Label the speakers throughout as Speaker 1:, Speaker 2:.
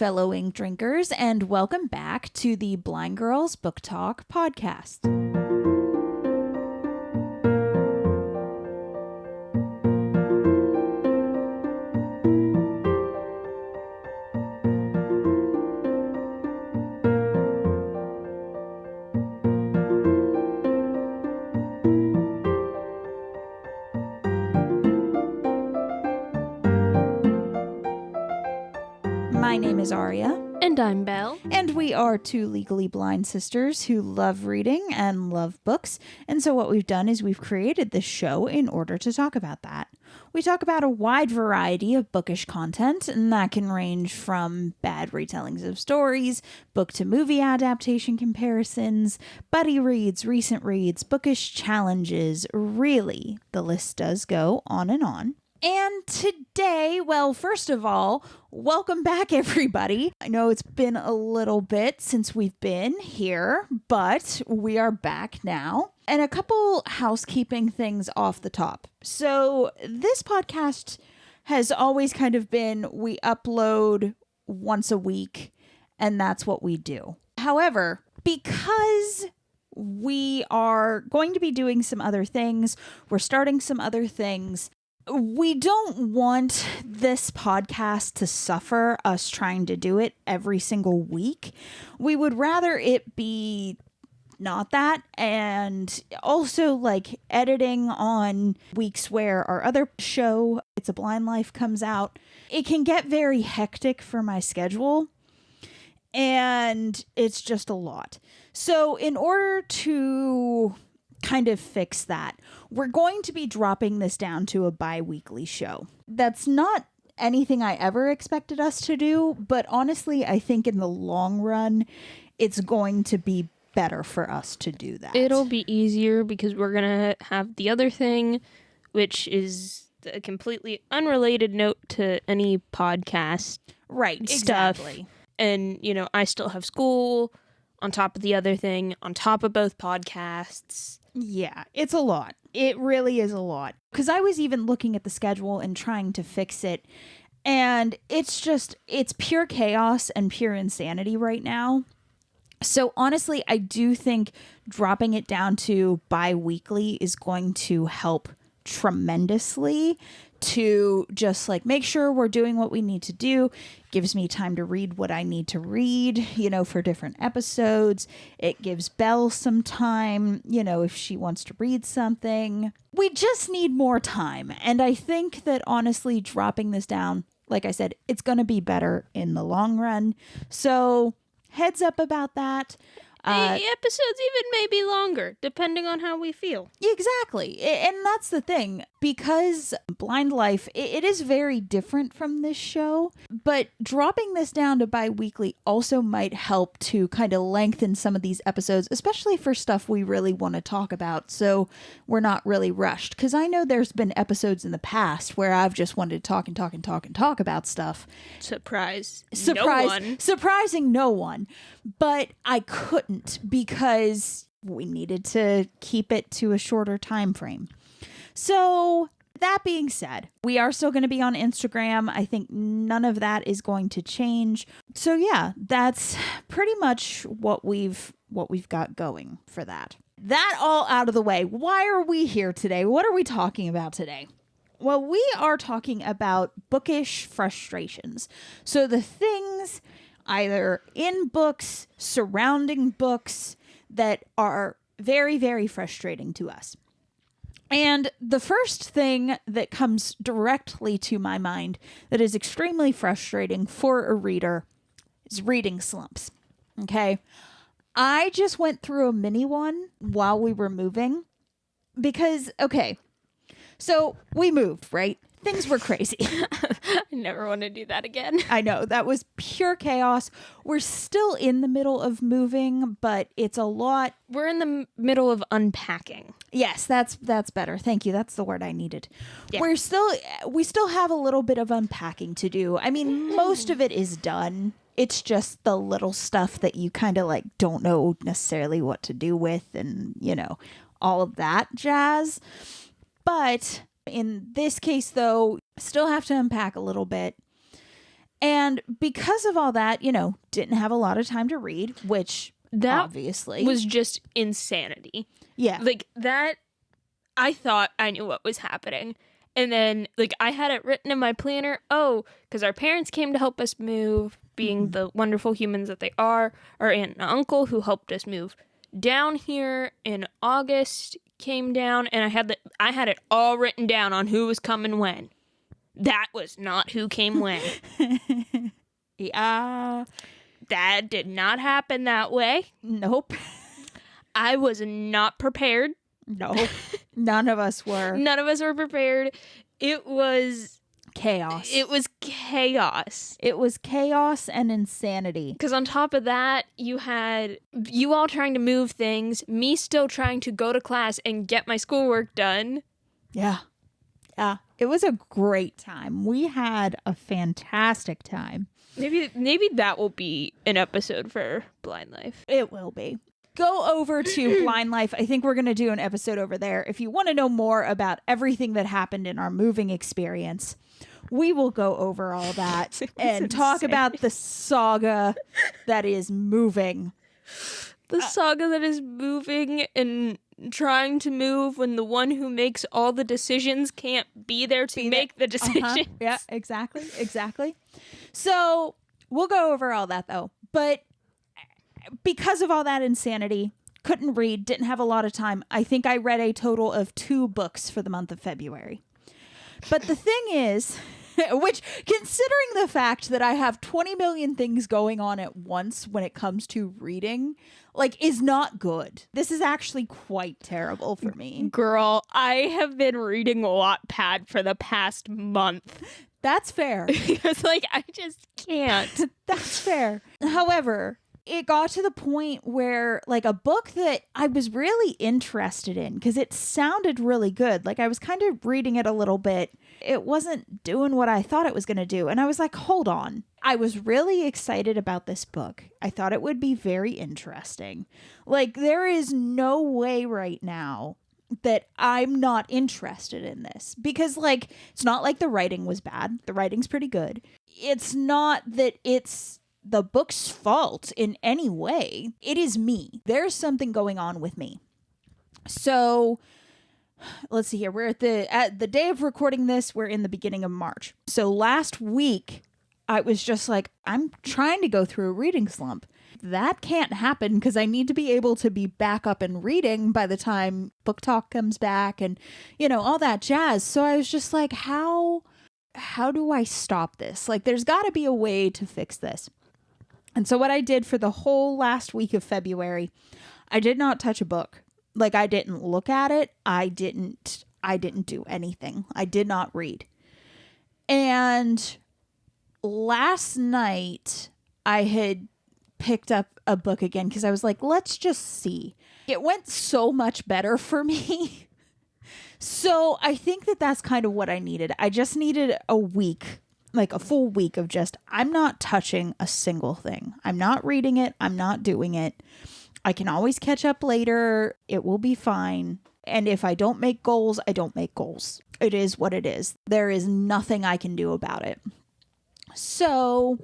Speaker 1: fellow ink drinkers, and welcome back to the Blind Girls Book Talk podcast. My name is Aria.
Speaker 2: And I'm Belle.
Speaker 1: And we are two legally blind sisters who love reading and love books. And so what we've done is we've created this show in order to talk about that. We talk about a wide variety of bookish content, and that can range from bad retellings of stories, book to movie adaptation comparisons, buddy reads, recent reads, bookish challenges. Really, the list does go on and on. And today, well, first of all, welcome back, everybody. I know it's been a little bit since we've been here, but we are back now. And a couple housekeeping things off the top. So this podcast has always kind of been, we upload once a week, and that's what we do. However, because we are going to be doing some other things, we're starting some other things, we don't want this podcast to suffer us trying to do it every single week. We would rather it be not that, and also like editing on weeks where our other show, It's a Blind Life, comes out. It can get very hectic for my schedule, and it's just a lot. So in order to kind of fix that, we're going to be dropping this down to a bi-weekly show. That's not anything I ever expected us to do, but honestly, I think in the long run, it's going to be better for us to do that.
Speaker 2: It'll be easier because we're going to have the other thing, which is a completely unrelated note to any podcast stuff.
Speaker 1: Exactly.
Speaker 2: And, you know, I still have school on top of the other thing, on top of both podcasts.
Speaker 1: Yeah, it's a lot. It really is a lot. Because I was even looking at the schedule and trying to fix it, and it's pure chaos and pure insanity right now. So honestly, I do think dropping it down to bi-weekly is going to help tremendously to just like make sure we're doing what we need to do. Gives me time to read what I need to read, you know, for different episodes. It gives Belle some time, you know, if she wants to read something. We just need more time. And I think that honestly, dropping this down, like I said, it's going to be better in the long run. So heads up about that.
Speaker 2: Episodes even may be longer, depending on how we feel.
Speaker 1: Exactly. And that's the thing. Because Blind Life, it is very different from this show. But dropping this down to bi-weekly also might help to kind of lengthen some of these episodes, especially for stuff we really want to talk about. So we're not really rushed. Because I know there's been episodes in the past where I've just wanted to talk about stuff. Surprising no one. But I couldn't because we needed to keep it to a shorter time frame. So that being said, we are still going to be on Instagram. I think none of that is going to change. So yeah, that's pretty much what we've got going for that. That all out of the way. Why are we here today? What are we talking about today? Well, we are talking about bookish frustrations. So the things either in books, surrounding books, that are very, very frustrating to us. And the first thing that comes directly to my mind that is extremely frustrating for a reader is reading slumps. Okay? I just went through a mini one while we were moving because, okay, so we moved, right? Things were crazy.
Speaker 2: I never want to do that again.
Speaker 1: I know, that was pure chaos. We're still in the middle of moving, but it's a lot.
Speaker 2: We're in the middle of unpacking.
Speaker 1: Yes, that's better. Thank you. That's the word I needed.
Speaker 2: Yeah.
Speaker 1: We still have a little bit of unpacking to do. I mean, most of it is done. It's just the little stuff that you kind of like don't know necessarily what to do with, and, you know, all of that jazz. But in this case, though, still have to unpack a little bit. And because of all that, didn't have a lot of time to read, which
Speaker 2: that
Speaker 1: obviously
Speaker 2: was just insanity.
Speaker 1: Yeah.
Speaker 2: Like that, I thought I knew what was happening. And then, I had it written in my planner, because our parents came to help us move, being the wonderful humans that they are. Our aunt and uncle who helped us move down here in August came down, and I had it all written down on who was coming when. That was not who came when.
Speaker 1: Yeah.
Speaker 2: That did not happen that way.
Speaker 1: Nope.
Speaker 2: I was not prepared.
Speaker 1: No. None of us were.
Speaker 2: None of us were prepared. It was
Speaker 1: chaos.
Speaker 2: It was chaos.
Speaker 1: It was chaos and insanity.
Speaker 2: Because on top of that, you had you all trying to move things, me still trying to go to class and get my schoolwork done.
Speaker 1: Yeah. Yeah. It was a great time. We had a fantastic time.
Speaker 2: Maybe that will be an episode for Blind Life.
Speaker 1: It will be. Go over to Blind Life. I think we're going to do an episode over there. If you want to know more about everything that happened in our moving experience, we will go over all that and talk about the saga that is moving.
Speaker 2: The saga that is moving and trying to move when the one who makes all the decisions can't be there to make the decisions.
Speaker 1: Yeah, exactly. So we'll go over all that though. But because of all that insanity, couldn't read, didn't have a lot of time. I think I read a total of 2 books for the month of February. But the thing is, which considering the fact that I have 20 million things going on at once when it comes to reading, is not good. This is actually quite terrible for me.
Speaker 2: Girl, I have been reading Wattpad for the past month.
Speaker 1: That's fair.
Speaker 2: Because, I just can't.
Speaker 1: That's fair. However, it got to the point where a book that I was really interested in because it sounded really good. I was kind of reading it a little bit. It wasn't doing what I thought it was going to do. And I was like, hold on. I was really excited about this book. I thought it would be very interesting. There is no way right now that I'm not interested in this because it's not like the writing was bad. The writing's pretty good. It's not that it's the book's fault in any way. It is me. There's something going on with me. So let's see here. We're at the day of recording this, we're in the beginning of March. So last week, I was just I'm trying to go through a reading slump. That can't happen because I need to be able to be back up and reading by the time book talk comes back and, all that jazz. So I was just how do I stop this? There's got to be a way to fix this. And so what I did for the whole last week of February, I did not touch a book. I didn't look at it. I didn't do anything. I did not read. And last night I had picked up a book again because I was let's just see. It went so much better for me. So I think that that's kind of what I needed. I just needed a week, a full week of just, I'm not touching a single thing. I'm not reading it. I'm not doing it. I can always catch up later. It will be fine. And if I don't make goals, I don't make goals. It is what it is. There is nothing I can do about it. So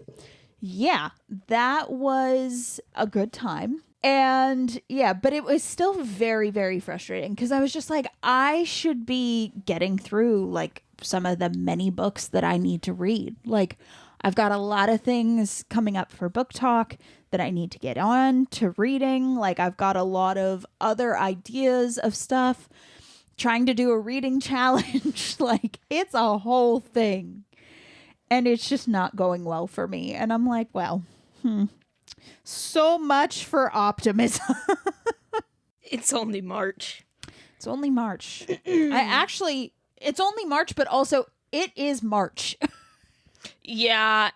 Speaker 1: yeah, that was a good time. And yeah, but it was still very, very frustrating because I was just I should be getting through some of the many books that I need to read. I've got a lot of things coming up for book talk that I need to get on to reading. I've got a lot of other ideas of stuff, trying to do a reading challenge. It's a whole thing. And it's just not going well for me. And I'm so much for optimism.
Speaker 2: It's only March.
Speaker 1: It's only March. It's only March, but also it is March.
Speaker 2: Yeah.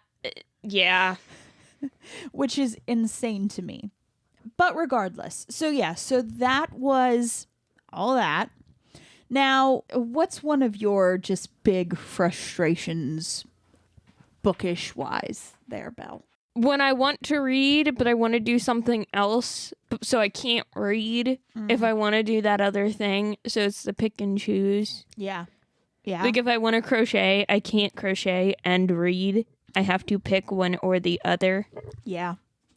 Speaker 1: Which is insane to me. But regardless. So that was all that. Now, what's one of your just big frustrations bookish wise there, Belle?
Speaker 2: When I want to read, but I want to do something else, so I can't read if I want to do that other thing. So it's the pick and choose.
Speaker 1: Yeah. Yeah.
Speaker 2: If I want to crochet, I can't crochet and read. I have to pick one or the other.
Speaker 1: Yeah.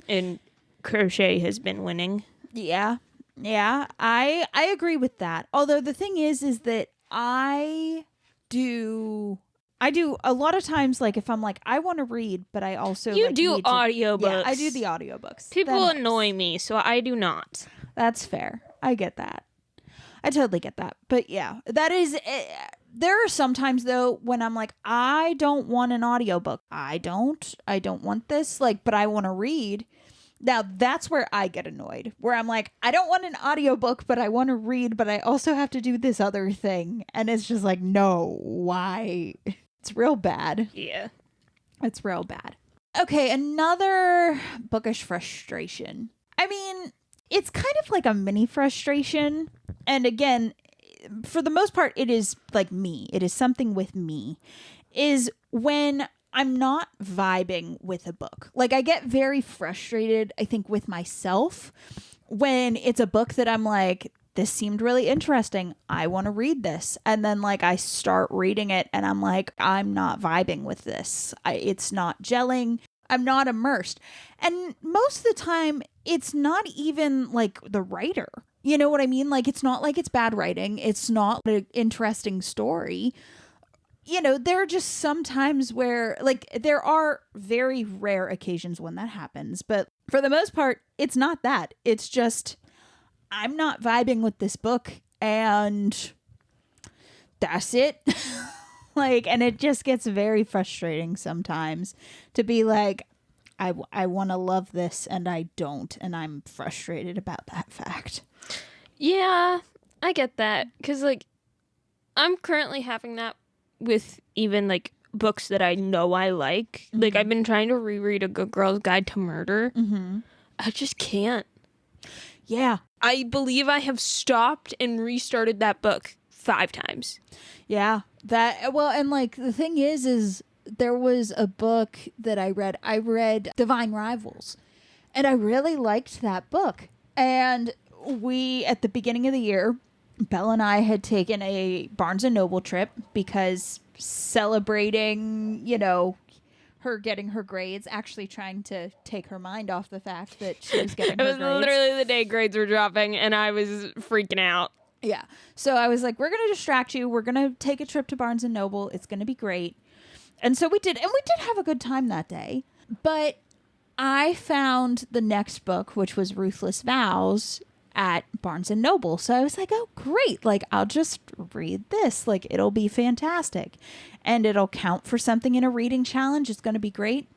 Speaker 2: And crochet has been winning.
Speaker 1: Yeah. Yeah. I agree with that. Although the thing is that I do a lot of times, like, if I'm like, I want to read, but I also
Speaker 2: You
Speaker 1: like,
Speaker 2: do
Speaker 1: need to-
Speaker 2: audiobooks.
Speaker 1: Yeah, I do the audiobooks.
Speaker 2: People
Speaker 1: That
Speaker 2: annoy
Speaker 1: helps.
Speaker 2: me, so I do not.
Speaker 1: That's fair. I get that. I totally get that. But yeah, that is. There are sometimes though when I'm like, I don't want an audiobook. I don't want this. Like, but I want to read. Now that's where I get annoyed. Where I'm like, I don't want an audiobook, but I want to read, but I also have to do this other thing. And it's just like, no, why? It's real bad.
Speaker 2: Yeah.
Speaker 1: It's real bad. Okay, another bookish frustration. I mean, it's kind of like a mini frustration. And again, for the most part, it is like me. It is something with me. Is when I'm not vibing with a book. Like, I get very frustrated, I think, with myself when it's a book that I'm like, this seemed really interesting. I want to read this. And then, like, I start reading it and I'm like, I'm not vibing with this. It's not gelling. I'm not immersed. And most of the time, it's not even like the writer. You know what I mean? Like, it's not like it's bad writing. It's not an interesting story. You know, there are just some times where, like, there are very rare occasions when that happens. But for the most part, it's not that. It's just, I'm not vibing with this book and that's it. Like, and it just gets very frustrating sometimes to be like, I want to love this and I don't. And I'm frustrated about that fact.
Speaker 2: Yeah, I get that. Because, like, I'm currently having that with even, like, books that I know I like. Mm-hmm. Like, I've been trying to reread A Good Girl's Guide to Murder.
Speaker 1: Mm-hmm.
Speaker 2: I just can't.
Speaker 1: Yeah.
Speaker 2: I believe I have stopped and restarted that book 5 times.
Speaker 1: Yeah. Well, and, like, the thing is there was a book that I read Divine Rivals, and I really liked that book. And we, at the beginning of the year, Belle and I had taken a Barnes & Noble trip because celebrating, you know, her getting her grades, actually trying to take her mind off the fact that she was getting her grades.
Speaker 2: It was literally the day grades were dropping, and I was freaking out.
Speaker 1: Yeah. So I was like, we're going to distract you. We're going to take a trip to Barnes & Noble. It's going to be great. And so we did. And we did have a good time that day. But I found the next book, which was Ruthless Vows, at Barnes & Noble. So I was like, oh, great. Like, I'll just read this. Like, it'll be fantastic. And it'll count for something in a reading challenge. It's going to be great.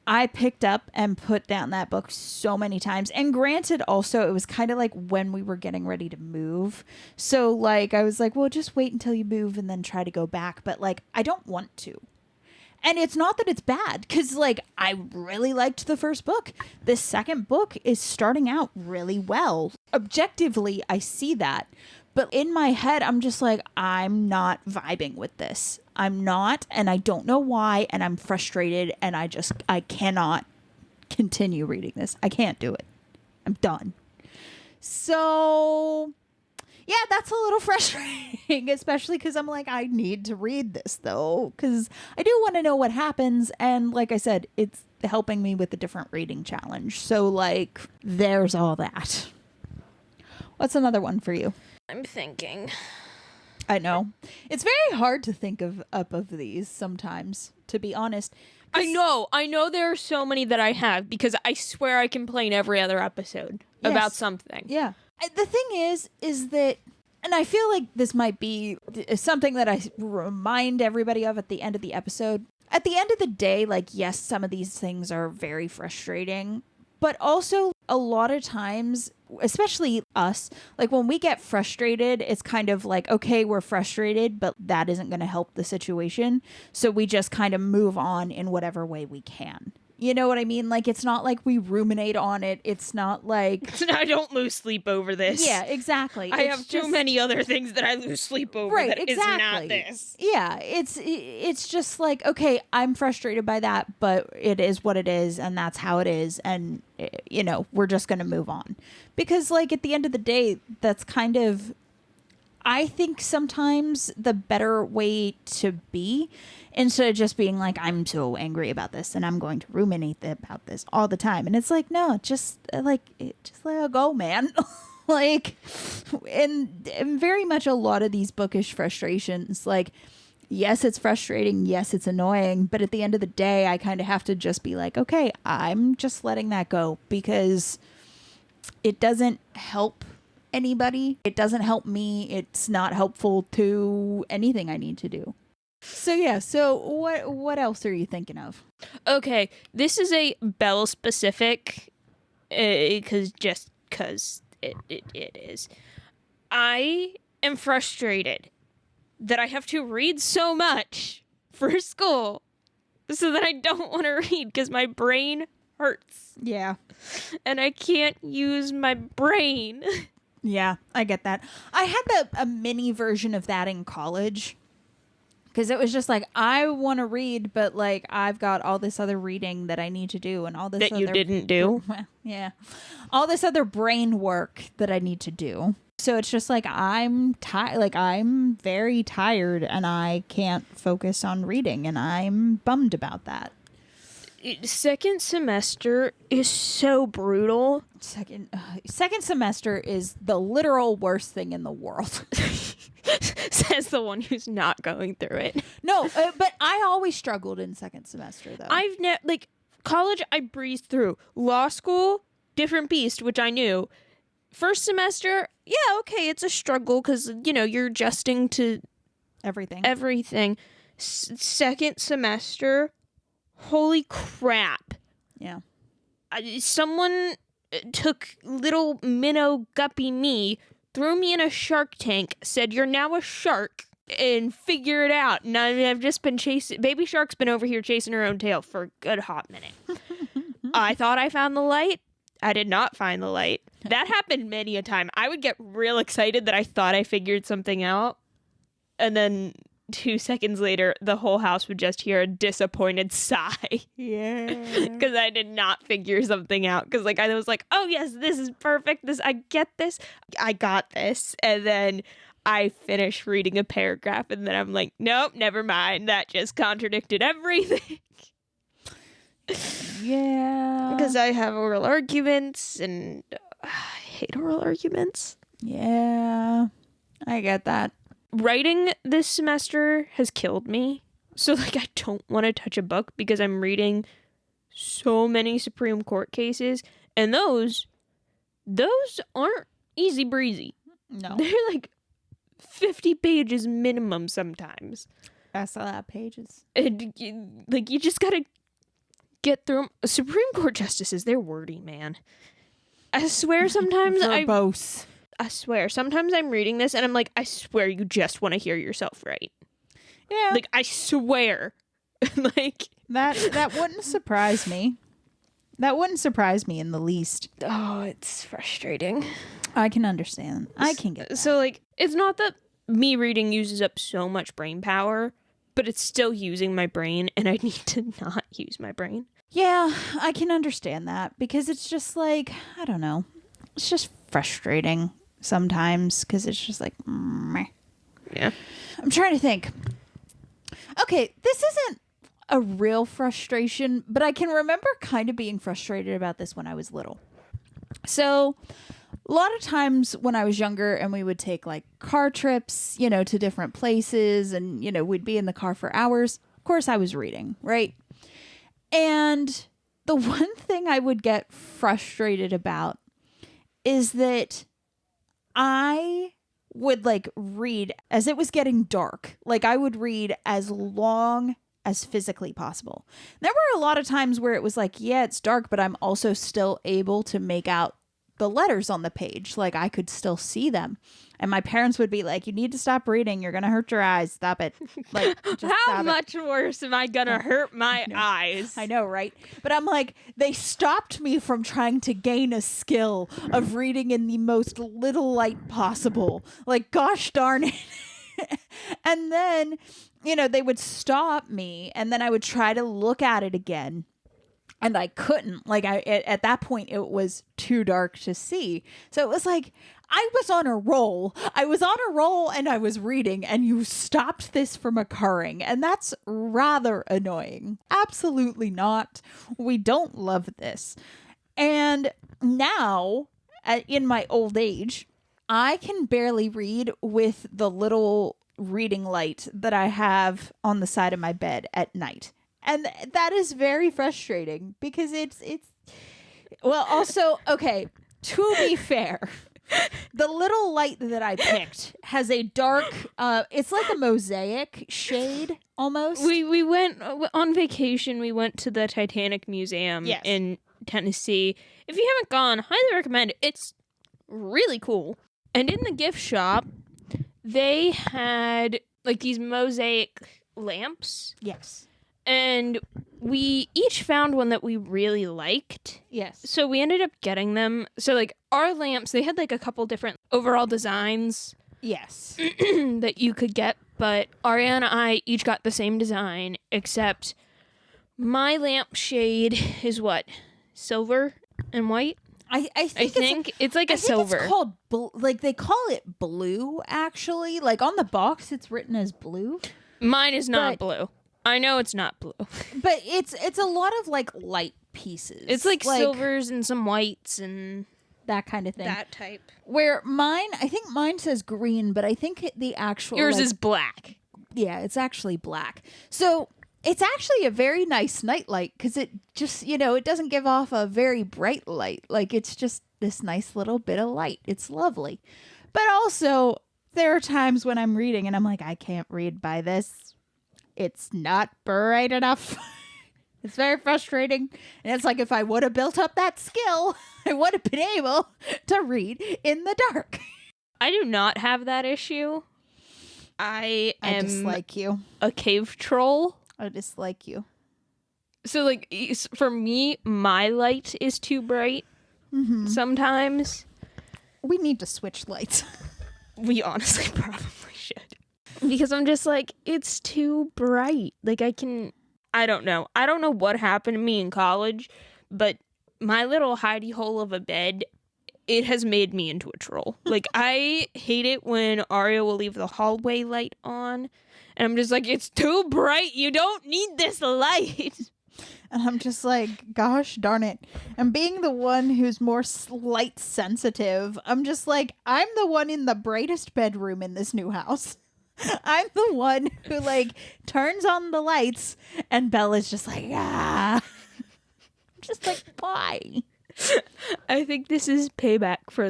Speaker 1: I picked up and put down that book so many times. And granted, also, it was kind of like when we were getting ready to move. So, like, I was like, well, just wait until you move and then try to go back. But, like, I don't want to. And it's not that it's bad, because, like, I really liked the first book. The second book is starting out really well. Objectively, I see that. But in my head, I'm just like, I'm not vibing with this. I'm not, and I don't know why, and I'm frustrated, and I cannot continue reading this. I can't do it. I'm done. So, yeah, that's a little frustrating, especially because I'm like, I need to read this, though, because I do want to know what happens, and like I said, it's helping me with a different reading challenge. So, like, there's all that. What's another one for you?
Speaker 2: I'm thinking.
Speaker 1: I know. It's very hard to think of these sometimes, to be honest.
Speaker 2: I know there are so many that I have, because I swear I complain every other episode about something.
Speaker 1: Yeah. The thing is that, and I feel like this might be something that I remind everybody of at the end of the episode. At the end of the day, like, yes, some of these things are very frustrating, but also a lot of times, especially us, like, when we get frustrated, it's kind of like, okay, we're frustrated, but that isn't going to help the situation. So we just kind of move on in whatever way we can. You know what I mean? Like, it's not like we ruminate on it. It's not like...
Speaker 2: I don't lose sleep over this.
Speaker 1: Yeah, exactly.
Speaker 2: I have too many other things that I lose sleep over that is not this.
Speaker 1: Yeah, it's just like, okay, I'm frustrated by that, but it is what it is, and that's how it is, and, you know, we're just going to move on. Because, like, at the end of the day, that's kind of... I think sometimes the better way to be, instead of just being like, I'm so angry about this and I'm going to ruminate about this all the time. And it's like, no, just let it go, man. Like, and very much a lot of these bookish frustrations, like, yes, it's frustrating. Yes, it's annoying. But at the end of the day, I kind of have to just be like, okay, I'm just letting that go because it doesn't help anybody. It doesn't help me. It's not helpful to anything I need to do. So yeah, so what else are you thinking of?
Speaker 2: Okay, this is a Belle specific, because it is. I am frustrated that I have to read so much for school so that I don't want to read because my brain hurts.
Speaker 1: Yeah.
Speaker 2: And I can't use my brain.
Speaker 1: Yeah, I get that. I had a mini version of that in college because it was just like, I want to read, but like I've got all this other reading that I need to do and all this
Speaker 2: that
Speaker 1: other,
Speaker 2: you didn't do.
Speaker 1: Yeah. All this other brain work that I need to do. So it's just like I'm very tired and I can't focus on reading and I'm bummed about that.
Speaker 2: Second semester is so brutal.
Speaker 1: Second semester is the literal worst thing in the world.
Speaker 2: Says the one who's not going through it.
Speaker 1: No, but I always struggled in second semester though.
Speaker 2: College I breezed through. Law school, different beast, which I knew. First semester, yeah, okay, it's a struggle because, you're adjusting to everything. Second semester, holy crap.
Speaker 1: Yeah.
Speaker 2: Someone took little minnow guppy me, threw me in a shark tank, said, "You're now a shark," and figure it out. And I've just been chasing... Baby shark's been over here chasing her own tail for a good hot minute. I thought I found the light. I did not find the light. That happened many a time. I would get real excited that I thought I figured something out. And then 2 seconds later, the whole house would just hear a disappointed sigh.
Speaker 1: Yeah.
Speaker 2: Because I did not figure something out. Because I was like, oh yes, this is perfect. I get this. I got this. And then I finish reading a paragraph and then I'm like, nope, never mind. That just contradicted everything.
Speaker 1: Yeah.
Speaker 2: Because I have oral arguments and I hate oral arguments.
Speaker 1: Yeah. I get that.
Speaker 2: Writing this semester has killed me. So I don't want to touch a book because I'm reading so many Supreme Court cases. And those aren't easy breezy.
Speaker 1: No.
Speaker 2: They're 50 pages minimum sometimes.
Speaker 1: That's a lot of pages.
Speaker 2: And you just gotta get through them. Supreme Court justices, they're wordy, man. I swear sometimes
Speaker 1: Verbose.
Speaker 2: I swear sometimes I'm reading this and I'm like, I swear you just want to hear yourself right.
Speaker 1: Yeah.
Speaker 2: I swear.
Speaker 1: That wouldn't surprise me. That wouldn't surprise me in the least.
Speaker 2: Oh, it's frustrating.
Speaker 1: I can understand. I can get that.
Speaker 2: So it's not that me reading uses up so much brain power, but it's still using my brain and I need to not use my brain.
Speaker 1: Yeah, I can understand that because it's just I don't know. It's just frustrating sometimes because it's just meh.
Speaker 2: Yeah.
Speaker 1: I'm trying to think. Okay, this isn't a real frustration, but I can remember kind of being frustrated about this when I was little. So a lot of times when I was younger and we would take car trips, to different places and, we'd be in the car for hours. Of course I was reading, right? And the one thing I would get frustrated about is that I would read as it was getting dark. I would read as long as physically possible. There were a lot of times where it was yeah, it's dark, but I'm also still able to make out the letters on the page. I could still see them. And my parents would be like, you need to stop reading. You're going to hurt your eyes. Stop it.
Speaker 2: How much worse am I going to hurt my eyes?
Speaker 1: I know, right? But I'm they stopped me from trying to gain a skill of reading in the most little light possible. Gosh darn it. And then, they would stop me and then I would try to look at it again. And I couldn't, like, at that point it was too dark to see. So it was like I was on a roll. I was on a roll and I was reading, and you stopped this from occurring. And that's rather annoying. Absolutely not. We don't love this. And now, in my old age, I can barely read with the little reading light that I have on the side of my bed at night. And that is very frustrating because it's well, also, okay, to be fair, the little light that I picked has a dark, it's like a mosaic shade almost.
Speaker 2: We went on vacation. We went to the Titanic Museum in Tennessee. If you haven't gone, highly recommend it. It's really cool. And in the gift shop, they had like these mosaic lamps.
Speaker 1: Yes.
Speaker 2: And we each found one that we really liked.
Speaker 1: Yes.
Speaker 2: So we ended up getting them. So like our lamps, they had like a couple different overall designs.
Speaker 1: Yes.
Speaker 2: that you could get. But Aria and I each got the same design, except my lampshade is what? Silver and white?
Speaker 1: I
Speaker 2: think it's like a silver.
Speaker 1: It's called like they call it blue. Actually, like on the box, it's written as blue.
Speaker 2: Mine is not blue. I know it's not blue,
Speaker 1: but it's a lot of like light pieces.
Speaker 2: It's like silvers and some whites and
Speaker 1: that kind of thing.
Speaker 2: That type.
Speaker 1: Where mine, I think mine says green, but I think the actual
Speaker 2: yours is black.
Speaker 1: Yeah, it's actually black. So it's actually a very nice nightlight because it just, it doesn't give off a very bright light. Like, it's just this nice little bit of light. It's lovely. But also, there are times when I'm reading and I'm like, I can't read by this. It's not bright enough. It's very frustrating. And it's like, if I would have built up that skill, I would have been able to read in the dark.
Speaker 2: I do not have that issue. I
Speaker 1: dislike you.
Speaker 2: A cave troll.
Speaker 1: I dislike you.
Speaker 2: So, like, for me, my light is too bright sometimes.
Speaker 1: We need to switch lights.
Speaker 2: We honestly probably should. Because I'm just like, it's too bright. Like, I don't know. I don't know what happened to me in college, but my little hidey hole of a bed, it has made me into a troll. Like, I hate it when Aria will leave the hallway light on. And I'm just like, it's too bright. You don't need this light.
Speaker 1: And I'm just like, gosh darn it. And being the one who's more light sensitive, I'm just like, I'm the one in the brightest bedroom in this new house. I'm the one who, like, turns on the lights, and Bella's just like, ah. I'm just like, why?
Speaker 2: I think this is payback for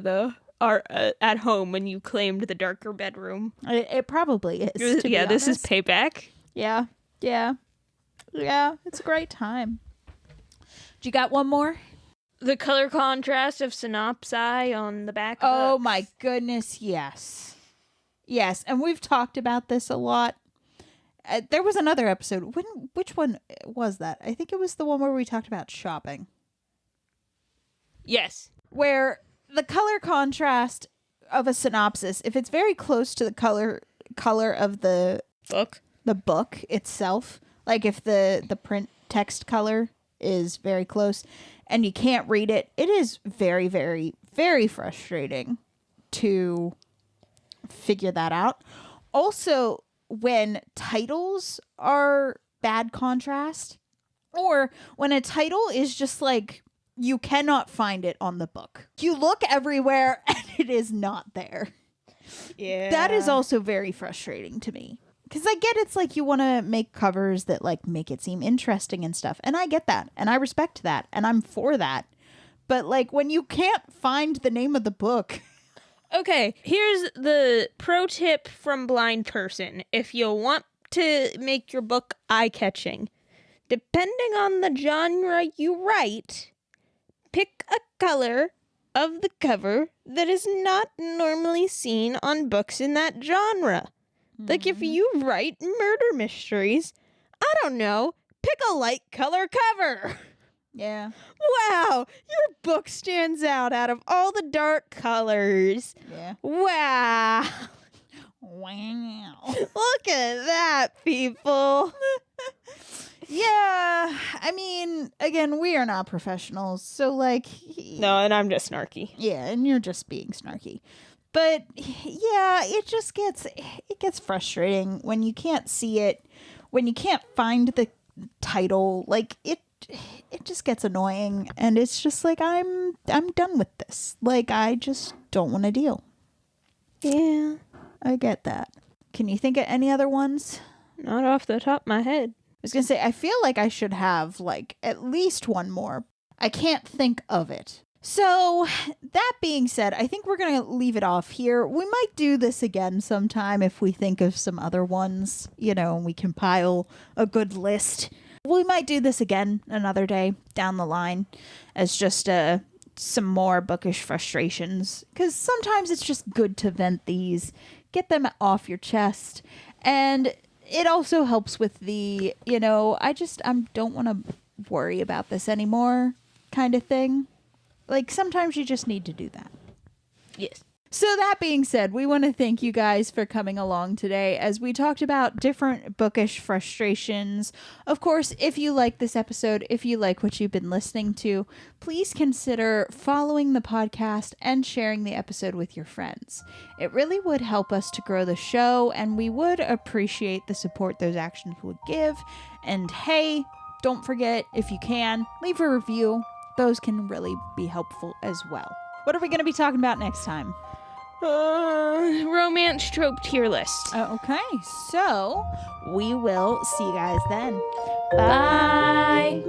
Speaker 2: at home when you claimed the darker bedroom.
Speaker 1: It probably is.
Speaker 2: Yeah, this is payback.
Speaker 1: Yeah. It's a great time. You got one more?
Speaker 2: The color contrast of synopsi on the back.
Speaker 1: Oh my goodness, yes. Yes, and we've talked about this a lot. There was another episode. Which one was that? I think it was the one where we talked about shopping.
Speaker 2: Yes.
Speaker 1: Where the color contrast of a synopsis, if it's very close to the color of the book itself, like if the print text color is very close and you can't read it, it is very, very, very frustrating to figure that out. Also, when titles are bad contrast, or when a title is just like, you cannot find it on the book. You look everywhere and it is not there. Yeah. That is also very frustrating to me. Because I get it's like you want to make covers that like make it seem interesting and stuff. And I get that. And I respect that. And I'm for that. But like when you can't find the name of the book.
Speaker 2: Okay, here's the pro tip from blind person. If you want to make your book eye-catching, depending on the genre you write, pick a color of the cover that is not normally seen on books in that genre. Like if you write murder mysteries, I don't know, pick a light color cover.
Speaker 1: Yeah.
Speaker 2: Wow, your book stands out of all the dark colors.
Speaker 1: Yeah.
Speaker 2: Wow.
Speaker 1: Wow.
Speaker 2: Look at that, people.
Speaker 1: Yeah, I mean, again, we are not professionals, so like,
Speaker 2: No, and I'm just snarky.
Speaker 1: yeah, and you're just being snarky. But yeah, it gets frustrating when you can't see it, when you can't find the title. Like it just gets annoying, and it's just like I'm done with this. Like I just don't want to deal.
Speaker 2: Yeah.
Speaker 1: I get that. Can you think of any other ones?
Speaker 2: Not off the top of my head.
Speaker 1: I was gonna say, I feel like I should have like at least one more. I can't think of it. So that being said, I think we're gonna leave it off here. We might do this again sometime if we think of some other ones, and we compile a good list. We might do this again another day down the line as just some more bookish frustrations, because sometimes it's just good to vent these, get them off your chest, and it also helps with the, I don't want to worry about this anymore kind of thing. Like, sometimes you just need to do that.
Speaker 2: Yes.
Speaker 1: So that being said, we want to thank you guys for coming along today as we talked about different bookish frustrations. Of course, if you like this episode, if you like what you've been listening to, please consider following the podcast and sharing the episode with your friends. It really would help us to grow the show, and we would appreciate the support those actions would give. And hey, don't forget, if you can, leave a review. Those can really be helpful as well. What are we going to be talking about next time?
Speaker 2: Romance trope tier list.
Speaker 1: Okay, so we will see you guys then.
Speaker 2: Bye.